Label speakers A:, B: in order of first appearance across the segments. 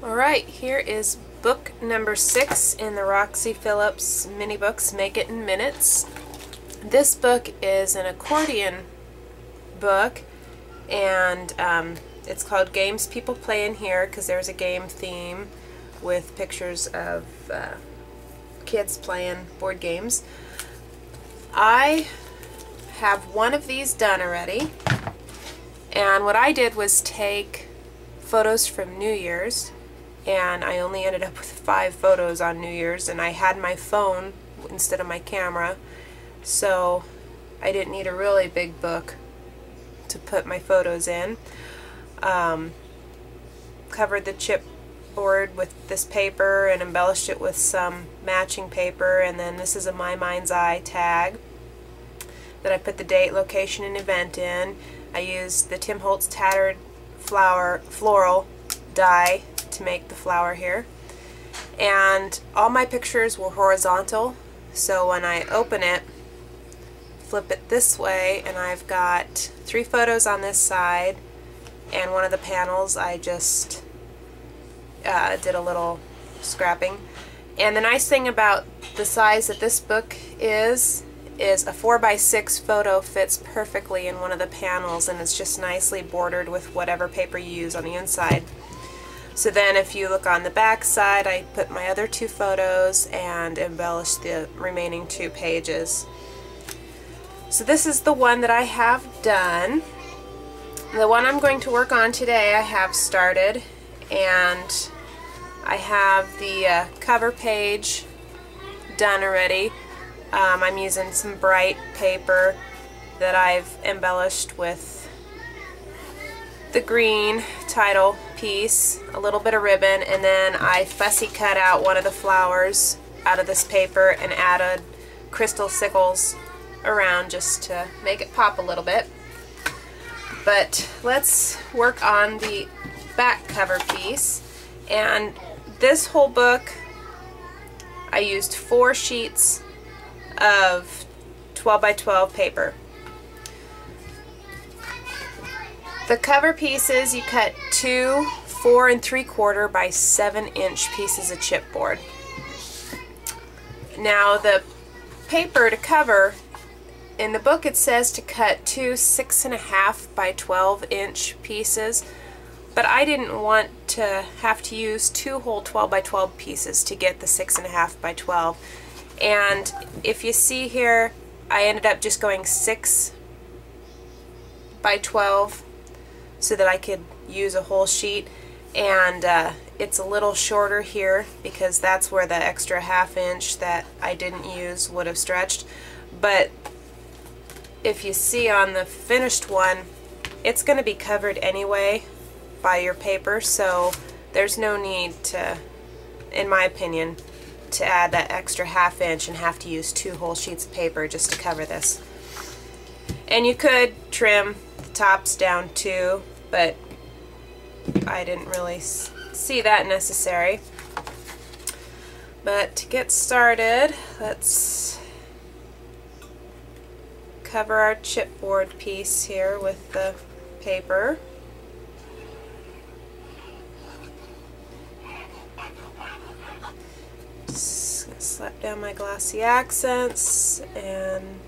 A: Alright, here is book number 6 in the Roxy Phillips mini books, Make It in Minutes. This book is an accordion book, and it's called Games People Play in Here because there's a game theme with pictures of kids playing board games. I have one of these done already, and what I did was take photos from New Year's, and I only ended up with 5 photos on New Year's, and I had my phone instead of my camera, so I didn't need a really big book to put my photos in. Covered the chipboard with this paper and embellished it with some matching paper, and then this is a My Mind's Eye tag that I put the date, location, and event in. I used the Tim Holtz Tattered Floral die to make the flower here. And all my pictures were horizontal, so when I open it, flip it this way, and I've got 3 photos on this side, and one of the panels I just did a little scrapping. And the nice thing about the size that this book is a 4x6 photo fits perfectly in one of the panels, and it's just nicely bordered with whatever paper you use on the inside. So then if you look on the back side, I put my other 2 photos and embellished the remaining 2 pages. So this is the one that I have done. The one I'm going to work on today I have started, and I have the cover page done already. I'm using some bright paper that I've embellished with the green title piece, a little bit of ribbon, and then I fussy cut out one of the flowers out of this paper and added crystal sickles around just to make it pop a little bit. But let's work on the back cover piece. And this whole book I used 4 sheets of 12x12 paper. The cover pieces, you cut 2 4 3/4 by 7-inch pieces of chipboard. Now the paper to cover, in the book it says to cut 2 6.5 by 12-inch pieces, but I didn't want to have to use 2 whole 12x12 pieces to get the 6.5 by 12. And if you see here, I ended up just going 6 by 12 so that I could use a whole sheet, and it's a little shorter here because that's where the extra 1/2 inch that I didn't use would have stretched. But if you see on the finished one, it's going to be covered anyway by your paper, so there's no need to, in my opinion, to add that extra 1/2 inch and have to use 2 whole sheets of paper just to cover this. And you could trim the tops down too, but I didn't really see that necessary. But to get started, let's cover our chipboard piece here with the paper. Just gonna slap down my glossy accents and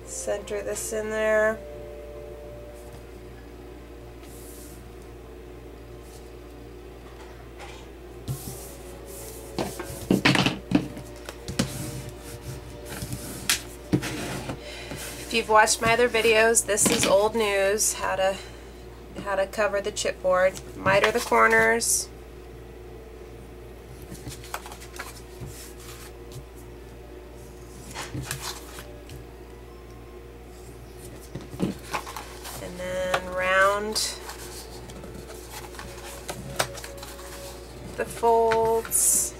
A: center this in there. If you've watched my other videos, this is old news, how to cover the chipboard. Miter the corners. And then round the folds.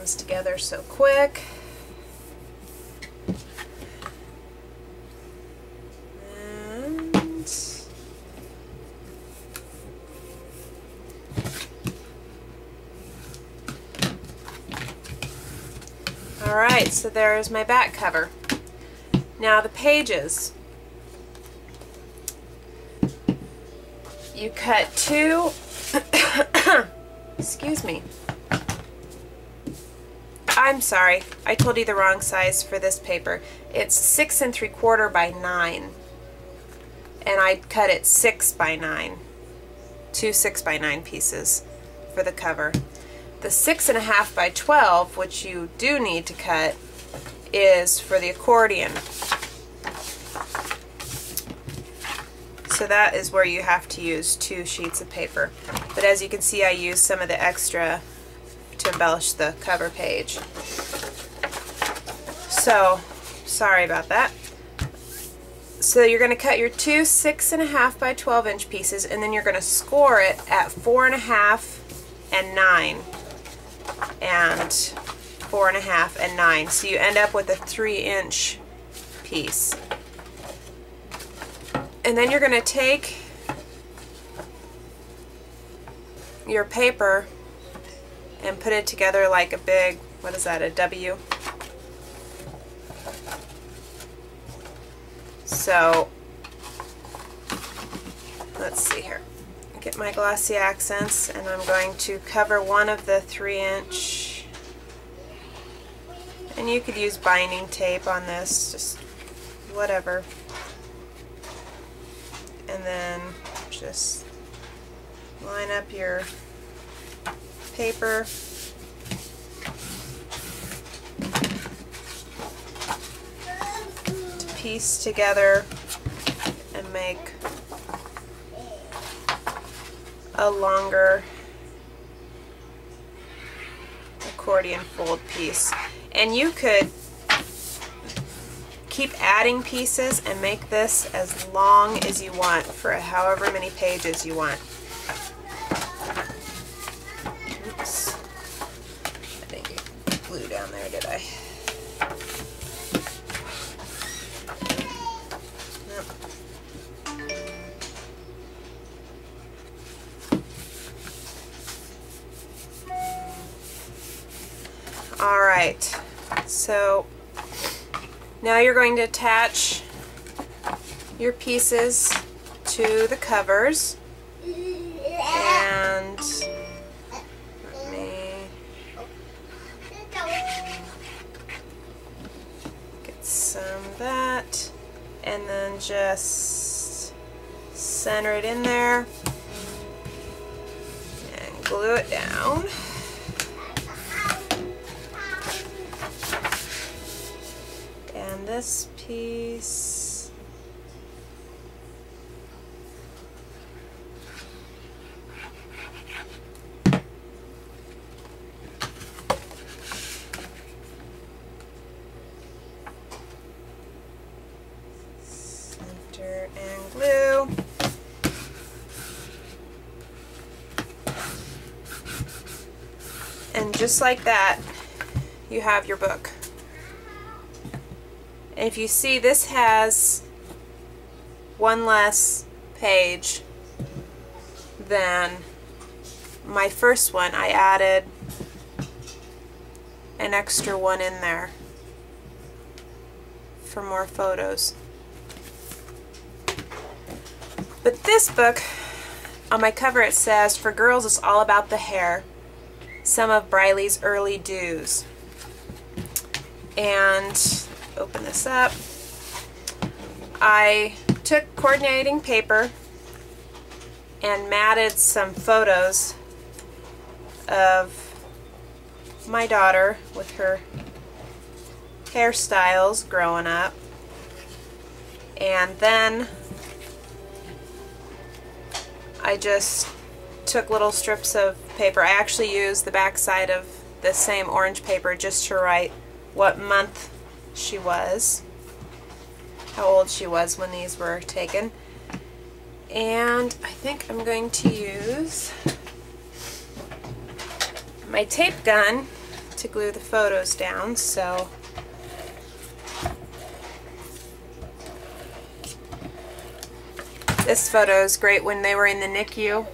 A: comes together so quick. And alright, so there's my back cover. Now the pages. You cut two, excuse me. I'm sorry, I told you the wrong size for this paper. It's 6 3/4 by 9. And I cut it 6 by 9. Two 6 by 9 pieces for the cover. The 6 1/2 by 12, which you do need to cut, is for the accordion. So that is where you have to use 2 sheets of paper. But as you can see, I used some of the extra to embellish the cover page. So, sorry about that. So you're going to cut your two 6 1/2 by 12 inch pieces, and then you're going to score it at 4 1/2 and 9. And 4 1/2 and 9. So you end up with a 3 inch piece. And then you're going to take your paper and put it together like a big, what is that, a W? So, let's see here. Get my glossy accents, and I'm going to cover one of the 3 inch, and you could use binding tape on this, just whatever. And then just line up your paper. To piece together and make a longer accordion fold piece. And you could keep adding pieces and make this as long as you want for however many pages you want. Oops. I didn't get glue down there, did I? Nope. Alright, so now you're going to attach your pieces to the covers, and let me get some of that, and then just center it in there and glue it down. And this piece, center and glue. And just like that, you have your book. And if you see, this has one less page than my first one. I added an extra one in there for more photos. But this book, on my cover it says, "For girls it's all about the hair. Some of Briley's early do's." And open this up. I took coordinating paper and matted some photos of my daughter with her hairstyles growing up, and then I just took little strips of paper. I actually used the back side of the same orange paper just to write what month she was, how old she was when these were taken. And I think I'm going to use my tape gun to to glue the photos down, so this photo is great when they were in the NICU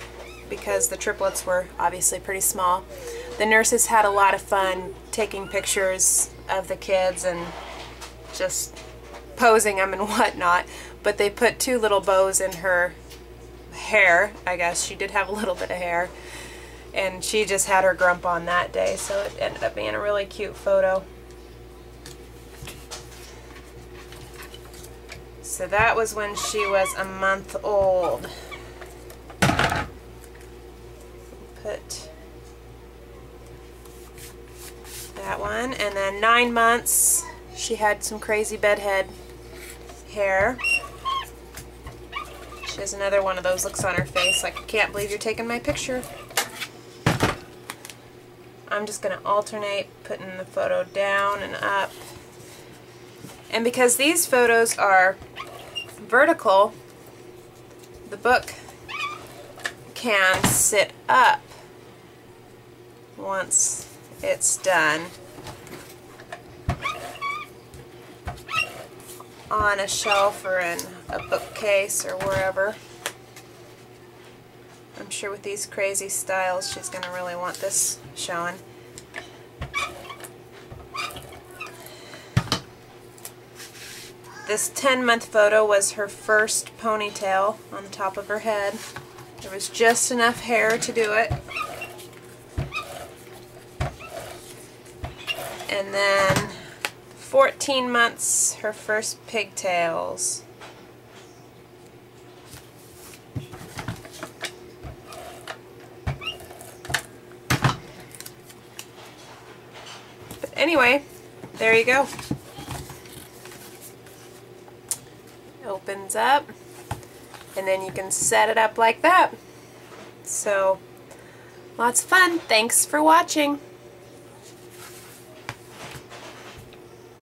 A: because the triplets were obviously pretty small. The nurses had a lot of fun taking pictures of the kids and just posing them and whatnot, but they put 2 little bows in her hair. I guess she did have a little bit of hair, and she just had her grump on that day, so it ended up being a really cute photo. So that was when she was a month old. Put that one, and then 9 months she had some crazy bedhead hair. She has another one of those looks on her face like, I can't believe you're taking my picture. I'm just going to alternate putting the photo down and up. And because these photos are vertical, the book can sit up once it's done on a shelf or in a bookcase or wherever. I'm sure with these crazy styles she's going to really want this showing. This 10-month photo was her first ponytail on the top of her head. There was just enough hair to do it. And then 14 months, her first pigtails. But anyway, there you go. Opens up, and then you can set it up like that. So, lots of fun. Thanks for watching.